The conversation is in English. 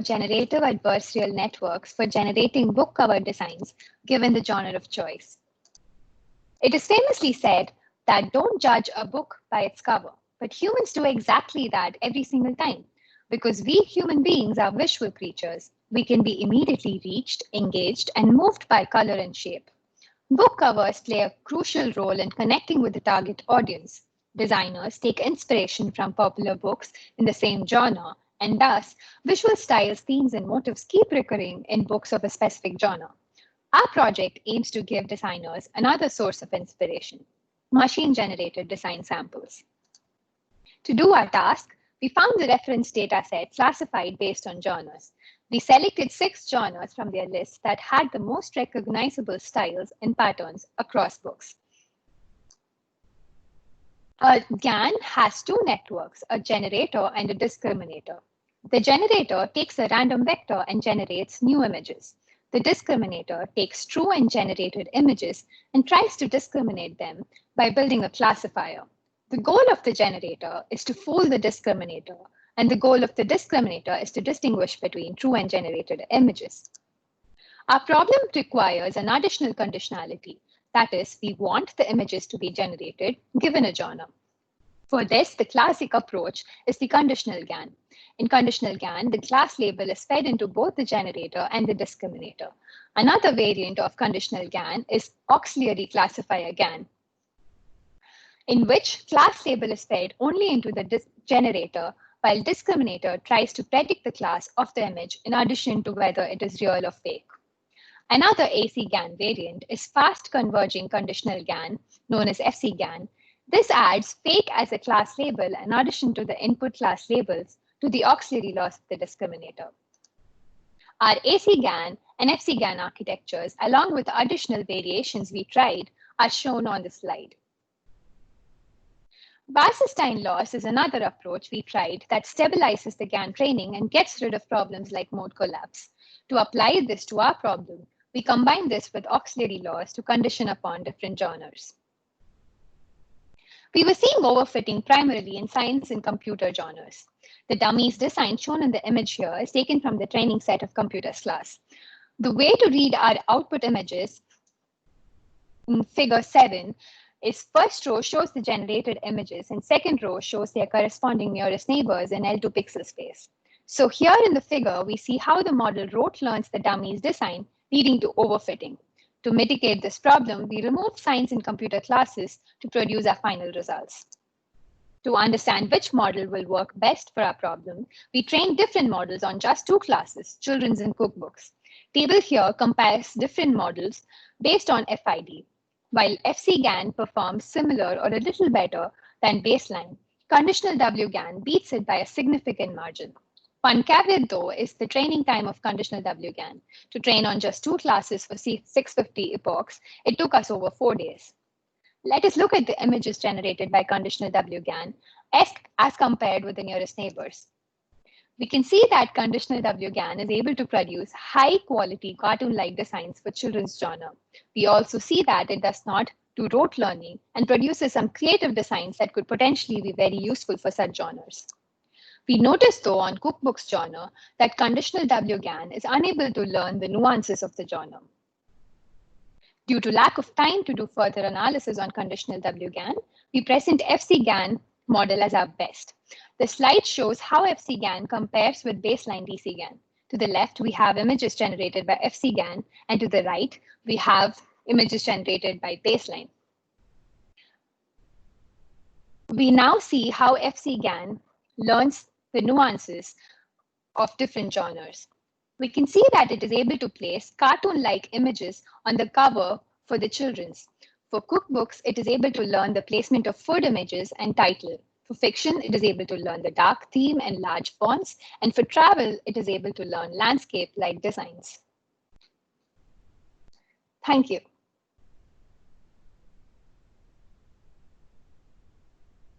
generative adversarial networks for generating book cover designs given the genre of choice. It is famously said that don't judge a book by its cover, but humans do exactly that every single time. Because we human beings are visual creatures, we can be immediately reached, engaged, and moved by color and shape. Book covers play a crucial role in connecting with the target audience. Designers take inspiration from popular books in the same genre, and thus, visual styles, themes, and motifs keep recurring in books of a specific genre. Our project aims to give designers another source of inspiration, machine-generated design samples. To do our task, we found the reference dataset classified based on genres. We selected 6 genres from their list that had the most recognizable styles and patterns across books. A GAN has 2 networks, a generator and a discriminator. The generator takes a random vector and generates new images. The discriminator takes true and generated images and tries to discriminate them by building a classifier. The goal of the generator is to fool the discriminator, and the goal of the discriminator is to distinguish between true and generated images. Our problem requires an additional conditionality. That is, we want the images to be generated given a genre. For this, the classic approach is the conditional GAN. In conditional GAN, the class label is fed into both the generator and the discriminator. Another variant of conditional GAN is auxiliary classifier GAN, in which class label is fed only into the generator, while discriminator tries to predict the class of the image in addition to whether it is real or fake. Another FCGAN variant is fast converging conditional GAN, known as FCGAN. This adds fake as a class label in addition to the input class labels to the auxiliary loss of the discriminator. Our ACGAN and FCGAN architectures, along with additional variations we tried, are shown on the slide. Wasserstein loss is another approach we tried that stabilizes the GAN training and gets rid of problems like mode collapse. To apply this to our problem, we combine this with auxiliary loss to condition upon different genres. We were seeing overfitting primarily in science and computer genres. The dummies design shown in the image here is taken from the training set of computers class. The way to read our output images in figure 7 is first row shows the generated images and second row shows their corresponding nearest neighbors in L2 pixel space. So here in the figure, we see how the model rote learns the dummy's design, leading to overfitting. To mitigate this problem, we removed science and computer classes to produce our final results. To understand which model will work best for our problem, we trained different models on just 2 classes, children's and cookbooks. Table here compares different models based on FID. While FCGAN performs similar or a little better than baseline, conditional WGAN beats it by a significant margin. One caveat, though, is the training time of conditional WGAN. To train on just 2 classes for 650 epochs, it took us over 4 days. Let us look at the images generated by conditional WGAN as compared with the nearest neighbors. We can see that conditional WGAN is able to produce high-quality cartoon-like designs for children's genre. We also see that it does not do rote learning and produces some creative designs that could potentially be very useful for such genres. We noticed, though, on cookbooks genre that conditional WGAN is unable to learn the nuances of the genre. Due to lack of time to do further analysis on conditional WGAN, we present FCGAN model as our best. The slide shows how FCGAN compares with baseline DCGAN. To the left, we have images generated by FCGAN, and to the right, we have images generated by baseline. We now see how FCGAN learns the nuances of different genres. We can see that it is able to place cartoon-like images on the cover for the children's. For cookbooks, it is able to learn the placement of food images and title. For fiction, it is able to learn the dark theme and large fonts. And for travel, it is able to learn landscape-like designs. Thank you.